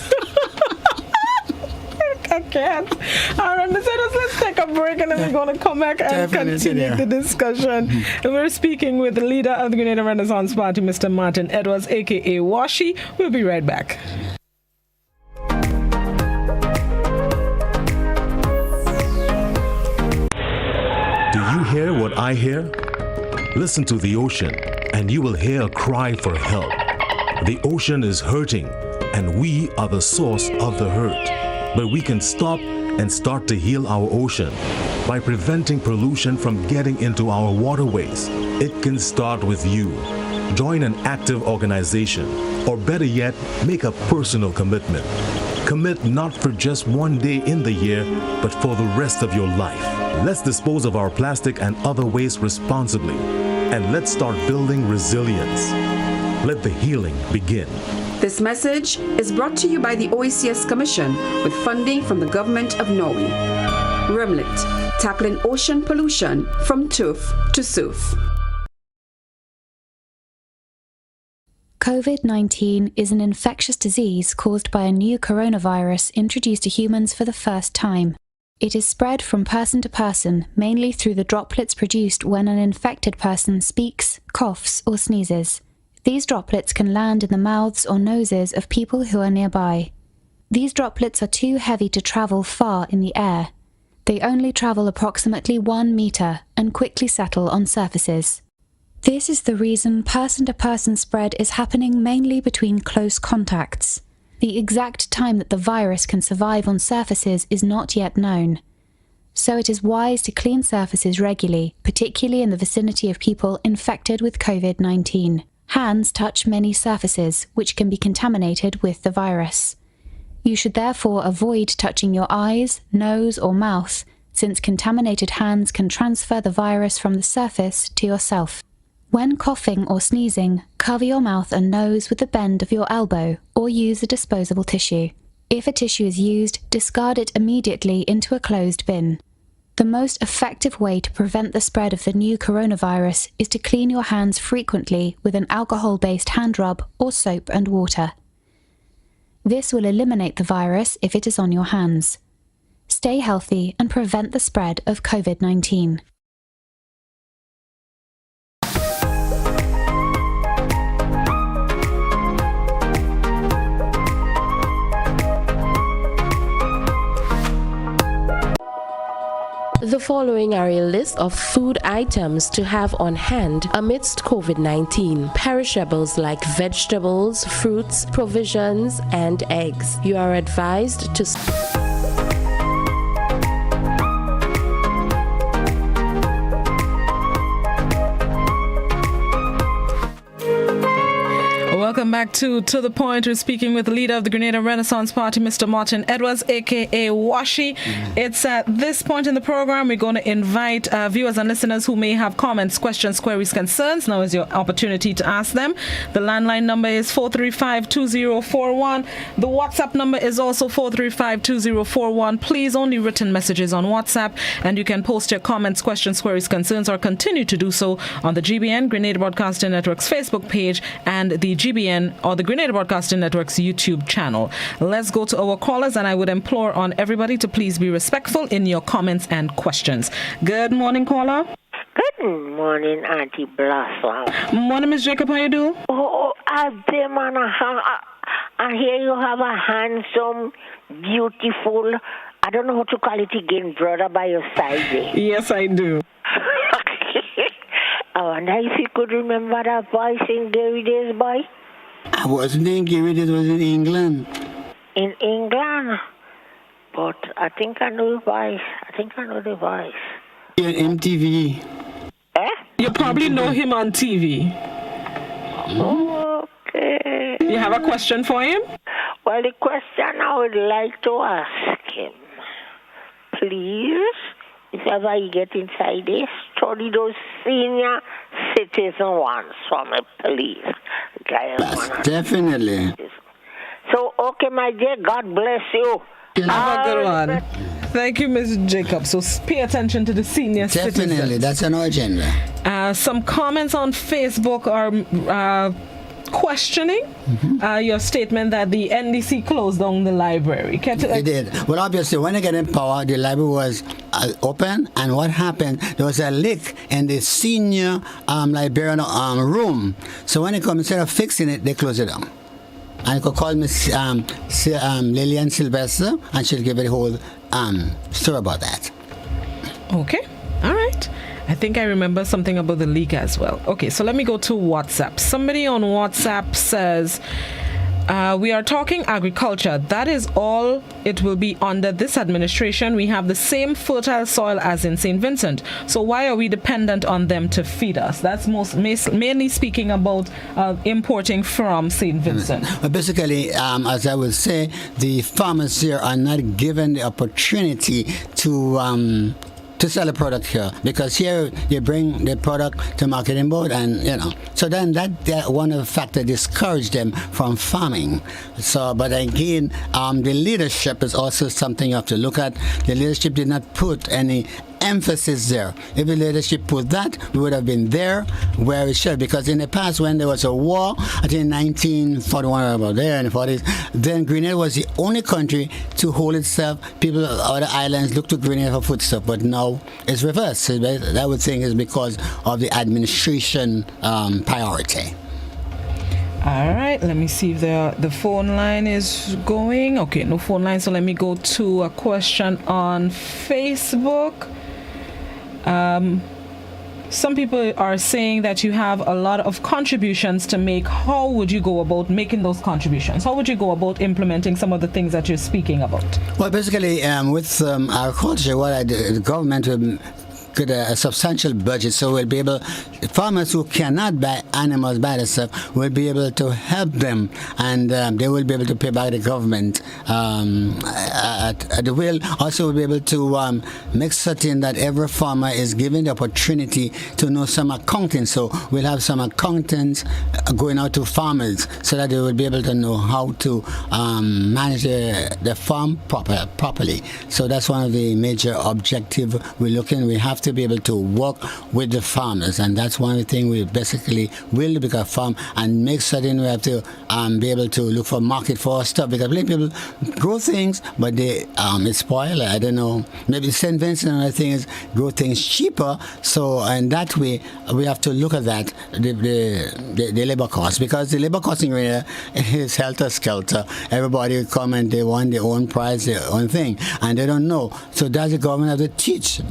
can't. All right, Ms. Edwards, let's take a break and then we're going to come back and continue the discussion. And we're speaking with the leader of the Grenada Renaissance Party, Mr. Martin Edwards, a.k.a. Washi. We'll be right back. Do you hear what I hear? Listen to the ocean, and you will hear a cry for help. The ocean is hurting, and we are the source of the hurt. But we can stop and start to heal our ocean by preventing pollution from getting into our waterways. It can start with you. Join an active organization, or better yet, make a personal commitment. Commit not for just one day in the year, but for the rest of your life. Let's dispose of our plastic and other waste responsibly, and let's start building resilience. Let the healing begin. This message is brought to you by the OECS Commission with funding from the Government of Norway. REMLIT, tackling ocean pollution from tooth to sooth. COVID-19 is an infectious disease caused by a new coronavirus introduced to humans for the first time. It is spread from person to person, mainly through the droplets produced when an infected person speaks, coughs, or sneezes. These droplets can land in the mouths or noses of people who are nearby. These droplets are too heavy to travel far in the air. They only travel approximately 1 meter and quickly settle on surfaces. This is the reason person-to-person spread is happening mainly between close contacts. The exact time that the virus can survive on surfaces is not yet known. So it is wise to clean surfaces regularly, particularly in the vicinity of people infected with COVID-19. Hands touch many surfaces, which can be contaminated with the virus. You should therefore avoid touching your eyes, nose, or mouth, since contaminated hands can transfer the virus from the surface to yourself. When coughing or sneezing, cover your mouth and nose with the bend of your elbow or use a disposable tissue. If a tissue is used, discard it immediately into a closed bin. The most effective way to prevent the spread of the new coronavirus is to clean your hands frequently with an alcohol-based hand rub or soap and water. This will eliminate the virus if it is on your hands. Stay healthy and prevent the spread of COVID-19. The following are a list of food items to have on hand amidst COVID-19. Perishables like vegetables, fruits, provisions, and eggs. You are advised to Welcome back to The Point. We're speaking with the leader of the Grenada Renaissance Party, Mr. Martin Edwards, a.k.a. Washi. It's at this point in the program we're going to invite viewers and listeners who may have comments, questions, queries, concerns. Now is your opportunity to ask them. The landline number is 435-2041. The WhatsApp number is also 435-2041. Please, only written messages on WhatsApp, and you can post your comments, questions, queries, concerns, or continue to do so on the GBN, Grenada Broadcasting Network's Facebook page, and the GBN or the Grenada Broadcasting Network's YouTube channel. Let's go to our callers, and I would implore on everybody to please be respectful in your comments and questions. Good morning, caller. Good morning, Auntie Blossom. Morning, Miss Jacob. How you do? Oh, I hear you have a handsome, beautiful, I don't know how to call it again, brother by your side there. Yes, I do. I wonder if you could remember that voice in Gary Day's boy? I wasn't in Gary, it was in England. In England? But I think I know the voice. Yeah, MTV. Eh? You probably know him on TV. Okay. You have a question for him? Well, the question I would like to ask him, please, if ever you get inside this, study those senior citizen ones from a police. Yes, definitely. So, okay, my dear, God bless you. Have a good one. Thank you, Ms. Jacob. So pay attention to the senior Definitely, citizens. that's an agenda. Some comments on Facebook are questioning your statement that the NDC closed down the library. It did. Well, obviously, when they get in power, the library was open, and what happened? There was a leak in the senior librarian room. So when they come, instead of fixing it, they closed it down. And you could call Miss Lillian Sylvester, and she'll give a whole story about that. Okay. All right. I think I remember something about the leak as well. Okay, so let me go to WhatsApp. Somebody on WhatsApp says, we are talking agriculture. That is all it will be under this administration. We have the same fertile soil as in St. Vincent. So why are we dependent on them to feed us? That's mainly speaking about importing from St. Vincent. But basically, as I would say, the farmers here are not given the opportunity to sell a product here, because here you bring the product to marketing board, and so then that one of the factors discouraged them from farming. So, but again, the leadership is also something you have to look at. The leadership did not put any emphasis there. If the leadership put that, we would have been there where we should. Because in the past, when there was a war, I think in 1941 or about there in the 40s, then Grenada was the only country to hold itself. People of other islands looked to Grenada for foodstuff, but now it's reversed. So that would think is because of the administration priority. All right, let me see if the phone line is going. Okay, no phone line, so let me go to a question on Facebook. Some people are saying that you have a lot of contributions to make. How would you go about making those contributions? How would you go about implementing some of the things that you're speaking about? Well, basically, with our culture, the government will get a substantial budget, so we'll be able, farmers who cannot buy animals by themselves will be able to help them, and they will be able to pay back the government. They will also be able to make certain that every farmer is given the opportunity to know some accounting. So we'll have some accountants going out to farmers so that they will be able to know how to manage the farm properly. So that's one of the major objectives we're looking. We have to be able to work with the farmers, and that's one of the things we basically will become farm and make certain we have to be able to look for market for our stuff, because many people grow things but they it's spoiled. I don't know, maybe St. Vincent and other things grow things cheaper, so in that way we have to look at that, the labor cost, because the labor cost in Grenada is helter-skelter. Everybody will come and they want their own price, their own thing, and they don't know. So does the government have to teach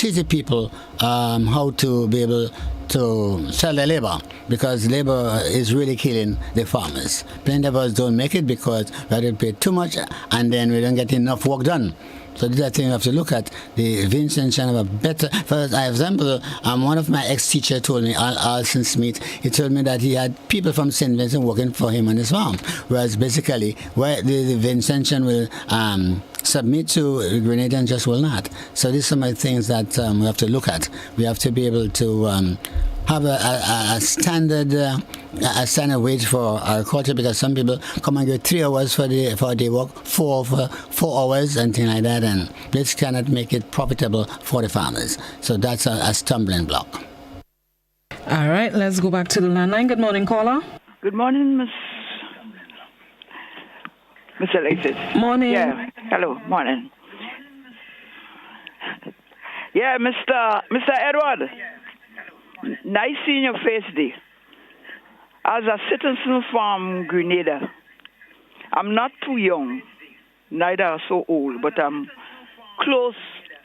the people how to be able to sell their labor, because labor is really killing the farmers. Plenty of us don't make it because we have to pay too much and then we don't get enough work done. So this is a thing you have to look at. The Vincent should have a better, for example, one of my ex-teachers told me, Alison Smith, he told me that he had people from St. Vincent working for him on his farm, whereas basically where the Vincentian will submit to Grenadians just will not. So these are some of the things that we have to look at. We have to be able to have a standard wage for our culture, because some people come and get 3 hours for their work, 4 hours and things like that, and this cannot make it profitable for the farmers. So that's a stumbling block. All right, let's go back to the landline. Good morning, caller. Good morning, Miss Alexis. Morning. Yeah. Hello. Morning. Yeah, Mr. Edward. Nice seeing your face there. As a citizen from Grenada, I'm not too young, neither so old, but I'm close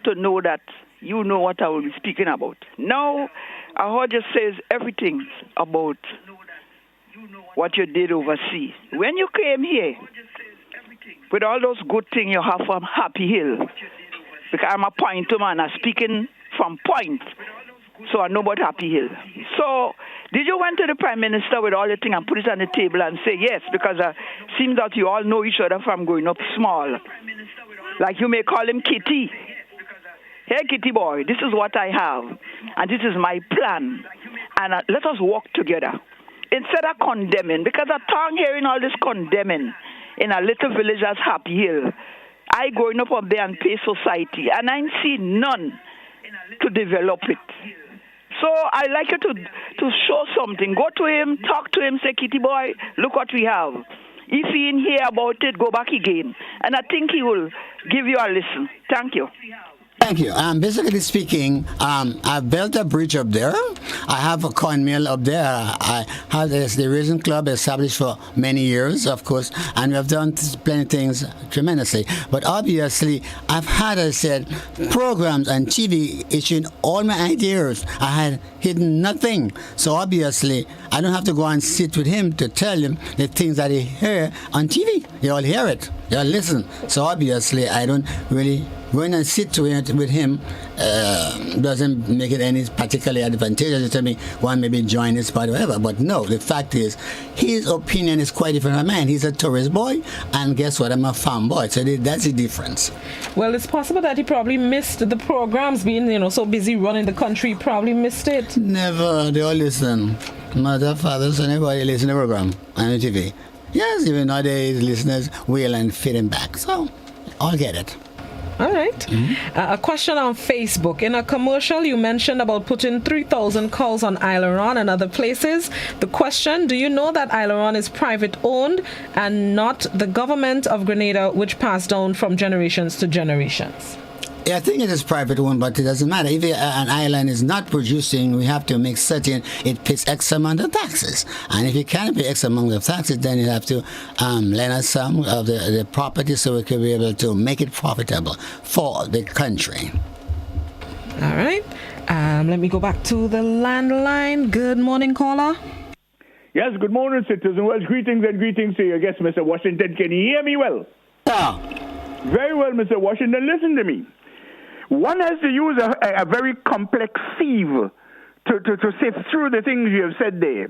to know that you know what I will be speaking about. Now, I heard you say everything about what you did overseas. When you came here, with all those good things you have from Happy Hill, because I'm a Pointer man, I'm speaking from Point, so I know about Happy Hill. So, did you went to the Prime Minister with all the things and put it on the table and say yes? Because it seems that you all know each other from growing up small. Like you may call him Kitty. Hey, Kitty boy, this is what I have, and this is my plan, and let us work together. Instead of condemning, because I'm tired hearing all this condemning in a little village as Happy Hill. I growing up there and pay society, and I ain't seen none to develop it. So I like you to show something. Go to him, talk to him, say, Kitty boy, look what we have. If he didn't hear about it, go back again. And I think he will give you a listen. Thank you. Thank you. Basically speaking, I've built a bridge up there. I have a corn mill up there. I have the Raisin Club established for many years, of course, and we have done plenty of things tremendously. But obviously, I've had, as I said, programs and TV issuing all my ideas. I had hidden nothing. So obviously, I don't have to go and sit with him to tell him the things that he hear on TV. You all hear it. You all listen. So obviously, I don't really going and sit with him doesn't make it any particularly advantageous to me. One maybe join his party or whatever. But no, the fact is, his opinion is quite different from mine. He's a tourist boy, and guess what? I'm a farm boy. So that's the difference. Well, it's possible that he probably missed the programs, being so busy running the country. Probably missed it. Never. They all listen. Mother, father, son, everybody listen to the program on the TV. Yes, even nowadays listeners will and fit him back. So I'll get it. All right. A question on Facebook. In a commercial, you mentioned about putting 3,000 cows on Aileron and other places. The question, do you know that Aileron is private owned and not the government of Grenada, which passed down from generations to generations? Yeah, I think it is private one, but it doesn't matter. If an island is not producing, we have to make certain it pays X amount of taxes. And if you can't pay X amount of taxes, then you have to lend us some of the property so we can be able to make it profitable for the country. All right. Let me go back to the landline. Good morning, caller. Yes, good morning, citizen. Well, greetings and greetings to your guest, Mr. Washington. Can you hear me well? Yeah. Very well, Mr. Washington. Listen to me. One has to use a very complex sieve to sift through the things you have said there.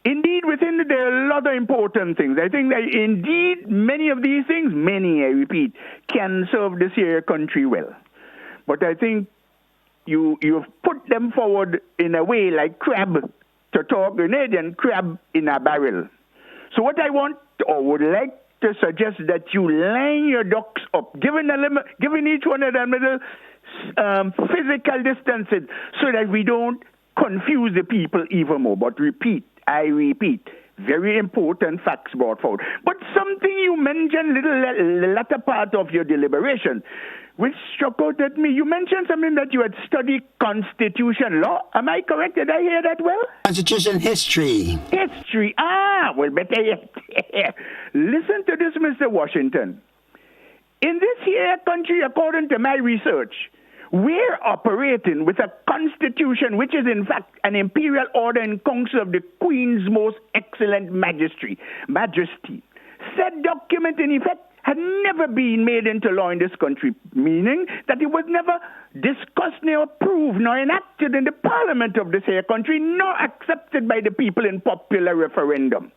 Indeed, within it, there are a lot of important things. I think that indeed many of these things, I repeat, can serve this here country well. But I think you've put them forward in a way like crab to talk Grenadian, crab in a barrel. So what I want or would like to suggest that you line your ducks up, giving each one of them a little physical distancing so that we don't confuse the people even more. But I repeat, very important facts brought forward. But something you mentioned, the latter part of your deliberation, which struck out at me. You mentioned something that you had studied constitution law. Am I correct? Did I hear that well? Constitution history. History. Well, better yet. Listen to this, Mr. Washington. In this here country, according to my research, we're operating with a constitution which is in fact an imperial order and council of the Queen's most excellent majesty. Said document in effect had never been made into law in this country, meaning that it was never discussed nor approved nor enacted in the parliament of this here country, nor accepted by the people in popular referendum.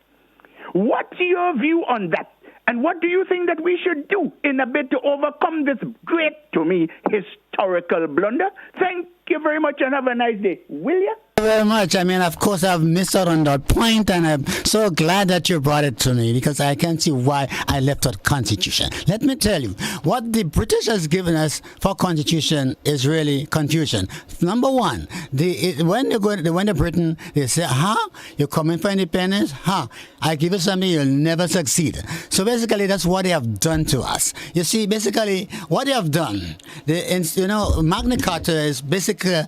What's your view on that? And what do you think that we should do in a bid to overcome this great, to me, historical blunder? Thank you very much and have a nice day. Will you? Very much. I mean, of course, I've missed out on that point, and I'm so glad that you brought it to me because I can't see why I left out Constitution. Let me tell you, what the British has given us for Constitution is really confusion. Number one, when to Britain, they say, you're coming for independence? I give you something, you'll never succeed. So basically, that's what they have done to us. You see, basically, what they have done, Magna Carta is basically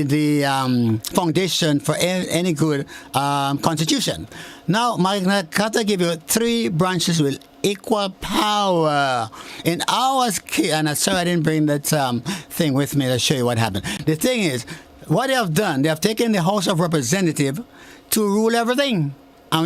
the foundation for any good constitution. Now, Magna Carta give you 3 branches with equal power. In ours, and I'm sorry I didn't bring that thing with me to show you what happened. The thing is, what they have done, they have taken the House of Representatives to rule everything.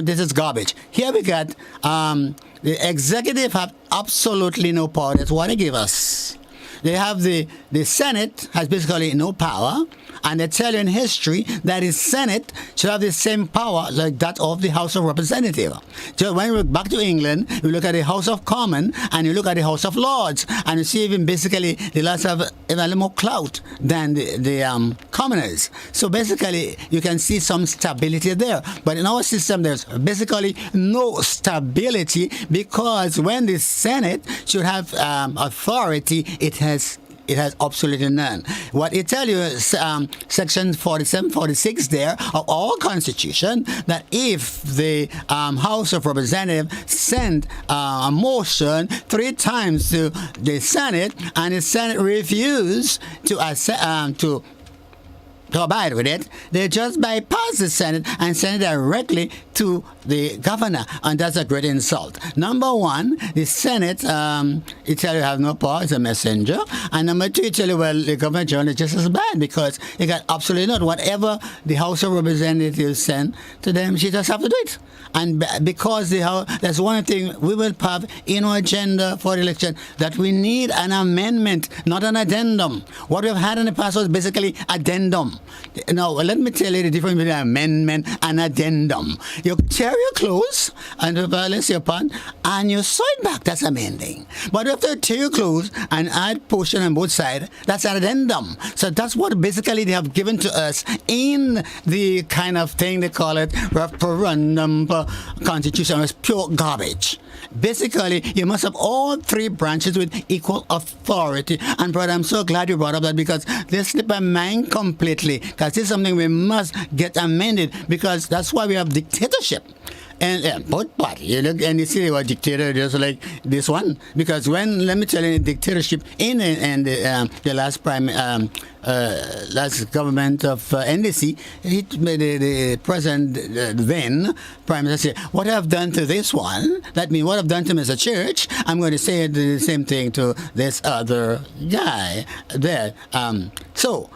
This is garbage. Here we got the executive have absolutely no power. That's what they give us. They have the Senate has basically no power, and they tell you in history that the Senate should have the same power like that of the House of Representatives. So when you look back to England, you look at the House of Commons and you look at the House of Lords, and you see even basically the Lords have a little more clout than the commoners. So basically, you can see some stability there. But in our system, there's basically no stability because when the Senate should have authority, it has It has absolutely none. What it tells you is section 47, 46 there of our Constitution, that if the House of Representatives send a motion 3 times to the Senate and the Senate refuse to abide with it, they just bypass the Senate and send it directly to the governor, and that's a great insult. Number one, the Senate, it tell you have no power, it's a messenger, and number two, it tell you, well, the governor general is just as bad because they got absolutely not. Whatever the House of Representatives send to them, she just have to do it. And because that's one thing we will have in our agenda for the election, that we need an amendment, not an addendum. What we've had in the past was basically addendum. Now, let me tell you the difference between amendment and addendum. You tear your clothes and let's say upon, and you sew it back. That's amending. But if you tear your clothes and add portion on both sides, that's an addendum. So that's what basically they have given to us in the kind of thing they call it referendum constitution. It's pure garbage. Basically, you must have all 3 branches with equal authority. And brother, I'm so glad you brought up that, because they slip my mind completely. Because this is something we must get amended, because that's why we have dictatorship. And both parties, you look and you see what dictator just like this one. Because when, let me tell you, dictatorship in the last last government of NDC, the president then prime minister said, what I've done to this one, that means what I've done to Mr. Church, I'm going to say the same thing to this other guy there. So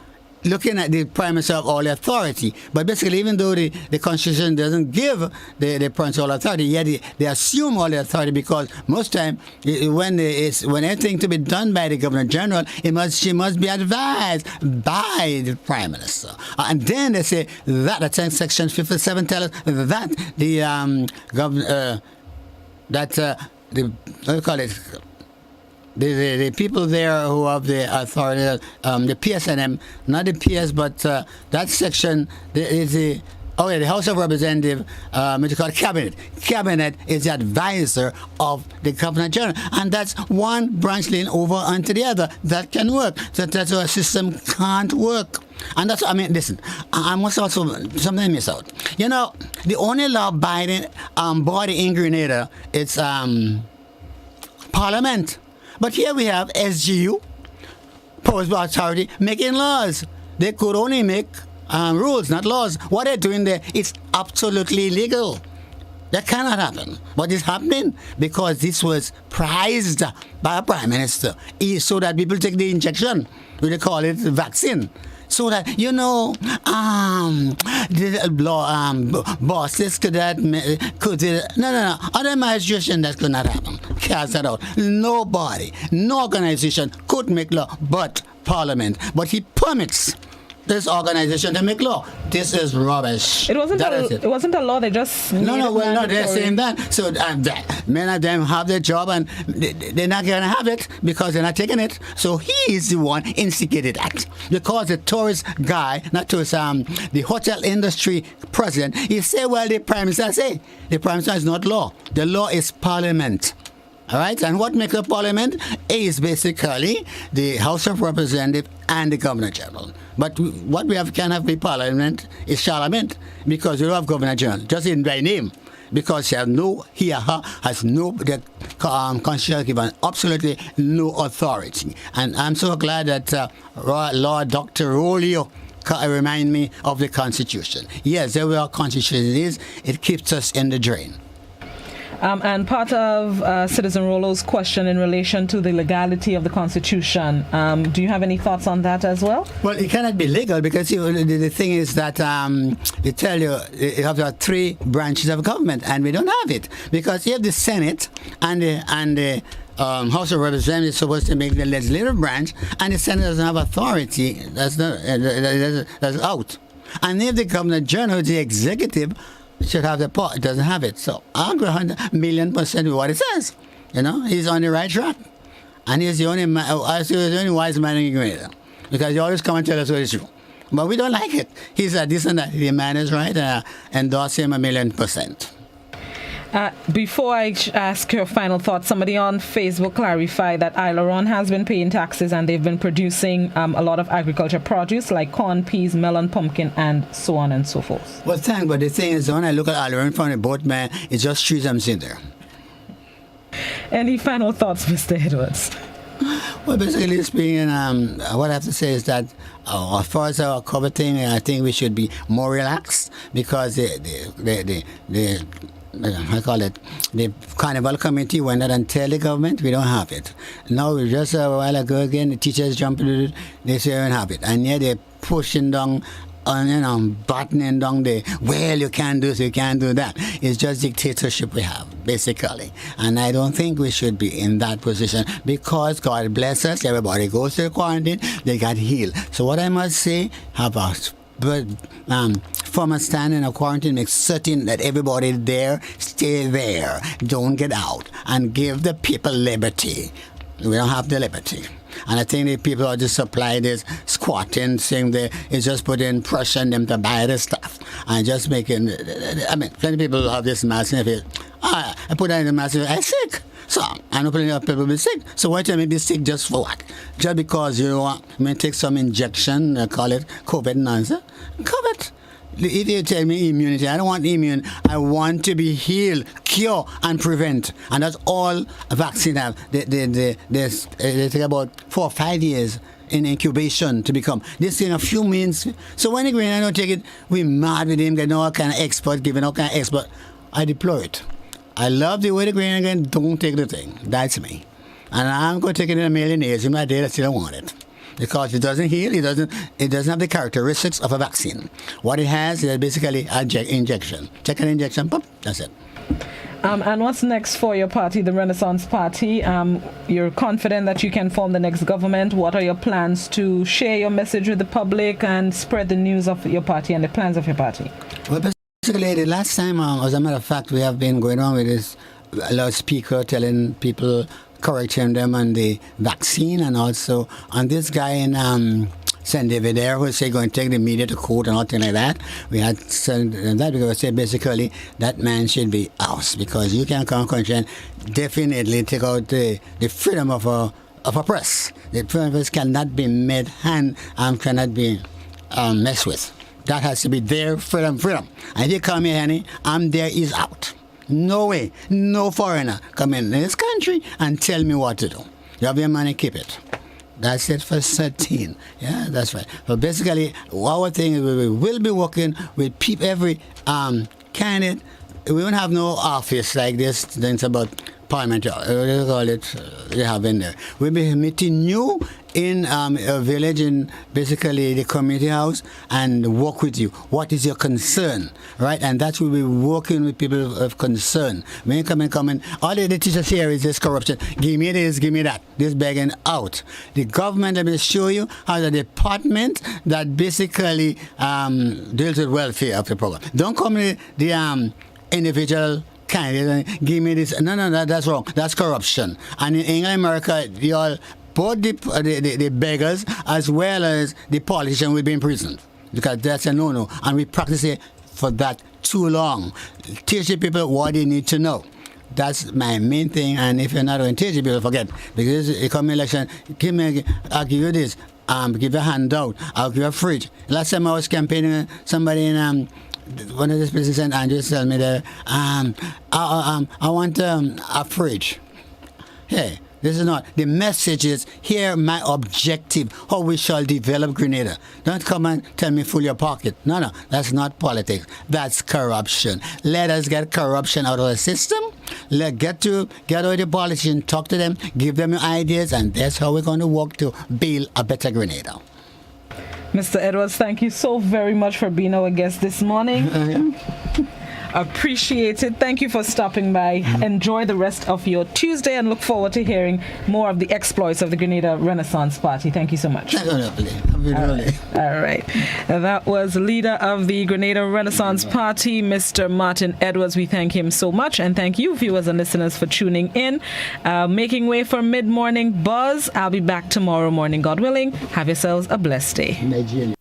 looking at the prime minister of all authority, but basically, even though the Constitution doesn't give the prime minister all authority, yet they assume all the authority, because most time when anything to be done by the governor general, she must be advised by the prime minister, and then they say that section 57 tells us that the governor what do you call it? The people there who have the authority, the PSNM, not the PS, but that section is the House of Representatives, what you call Cabinet. Cabinet is the advisor of the Governor General, and that's one branch laying over onto the other. That can work. That's why a system can't work. And that's, listen, I must also, something I miss out. You know, the only law-abiding body in Grenada, it's Parliament. But here we have SGU, Powers by Authority, making laws. They could only make rules, not laws. What they're doing there is absolutely illegal. That cannot happen. What is happening? Because this was prized by a prime minister, so that people take the injection. We call it vaccine. So that, the law, bosses could no. Other administration, that could not happen. Cast that out. Nobody, no organization could make law but Parliament. But he permits this organization to make law. This is rubbish. It wasn't a law. They just they're saying that. So many of them have their job and they're not going to have it because they're not taking it. So he is the one instigated that, because the tourist guy, not tourist, the hotel industry president, he said, well, the prime minister say the prime minister is not law. The law is Parliament. All right, and what makes a Parliament is basically the House of Representatives and the Governor General. But what we can have with Parliament is Parliament, because you don't have Governor General, just in by name, because he or her has no constitutional given absolutely no authority. And I'm so glad that Lord Dr. Rolio remind me of the Constitution. Yes, there were Constitution is. It keeps us in the drain. And part of Citizen Rollo's question in relation to the legality of the Constitution, do you have any thoughts on that as well? Well, it cannot be legal because the thing is that they tell you have to have 3 branches of government, and we don't have it, because you have the Senate and the House of Representatives supposed to make the legislative branch, and the Senate doesn't have authority. That's out. And if the Governor General, the executive, should have the part, it doesn't have it. So I'll agree 100,000,000% with what it says. He's on the right track. And he's the only wise man in Grenada. Because he always come and tell us what is true. But we don't like it. He's this and that. The man is right. Endorse him 1,000,000%. Before I ask your final thoughts, somebody on Facebook clarified that Aileron has been paying taxes and they've been producing a lot of agriculture produce like corn, peas, melon, pumpkin, and so on and so forth. Well, thank you. But the thing is, when I look at Aileron from the boat, man, it's just trees I'm seeing there. Any final thoughts, Mr. Edwards? Well, basically speaking, what I have to say is that as far as our COVID thing, I think we should be more relaxed because I call it the carnival committee went out and tell the government we don't have it. Now, just a while ago again, the teachers jumped into it, they say we don't have it. And yet they're pushing down on, buttoning down the, well, you can't do this, you can't do that. It's just dictatorship we have, basically. And I don't think we should be in that position because God bless us, everybody goes to the quarantine, they got healed. So what I must say about from a stand in a quarantine, make certain that everybody there stay there, don't get out, and give the people liberty. We don't have the liberty. And I think the people are just supply this squatting, saying it's just putting pressure on them to buy the stuff. And just making, I mean, plenty of people have this mask in their face. I put that in the mask, I'm sick. So, I know plenty of people be sick. So why tell me be sick just for what? Just because you want me take some injection, call it COVID nonsense? COVID. If you tell me immunity, I don't want immune. I want to be healed, cure, and prevent. And that's all a vaccine have. They take about 4 or 5 years in incubation to become. This in a few minutes. So when the Grenada don't take it, we mad with him, getting all kind of expert, giving all kind of expert. I deplore it. I love the way the Grenada don't take the thing. That's me. And I'm going to take it in a million years. In my day, I still don't want it. Because it doesn't heal, it doesn't have the characteristics of a vaccine. What it has is basically an injection. Take an injection, pop, that's it. And what's next for your party, the Renaissance Party? You're confident that you can form the next government. What are your plans to share your message with the public and spread the news of your party and the plans of your party? Well, basically, the last time, as a matter of fact, we have been going on with this loudspeaker telling people, correcting them on the vaccine, and also on this guy in St. David there who say going to take the media to court and all things like that. We had said that because we said basically that man should be ousted because you can come country and definitely take out the freedom of a press. The freedom of press cannot be made and cannot be messed with. That has to be there, freedom. And if you come here, honey, I'm there, he's out. No way, no foreigner come in this country and tell me what to do. You have your money, keep it. That's it for 13. Yeah, that's right. But basically, our thing is we will be working with every candidate. We won't have no office like this. Then it's about parliament. What do you call it? You have in there. We'll be meeting you in a village, in basically the community house, and work with you. What is your concern, right? And that's where we're working with people of concern. When you come in, all the teachers here is this corruption. Give me this, give me that. This begging out. The government, let me show you, has a department that basically deals with welfare of the program. Don't come to the individual candidate and give me this. No, that's wrong. That's corruption. And in England, America, both the beggars as well as the politicians will be imprisoned because that's a no-no. And we practice it for that too long. Teach the people what they need to know. That's my main thing. And if you're not going to teach the people, forget. Because it come election, I'll give you this, give you a handout, I'll give you a fridge. Last time I was campaigning, somebody in one of these places in Andrews told me that I want a fridge. Hey, this is not the message. Is here my objective, how we shall develop Grenada. Don't come and tell me fill your pocket. No, that's not politics. That's corruption. Let us get corruption out of the system. Get out the politicians, talk to them, give them your ideas, and that's how we're going to work to build a better Grenada. Mr. Edwards, thank you so very much for being our guest this morning. Appreciate it. Thank you for stopping by. Enjoy the rest of your Tuesday and look forward to hearing more of the exploits of the Grenada Renaissance Party. Thank you so much. All right. That was leader of the Grenada Renaissance Party, Mr. Martin Edwards. We thank him so much, and thank you, viewers and listeners, for tuning in. Making way for Mid-Morning Buzz. I'll be back tomorrow morning, God willing. Have yourselves a blessed day.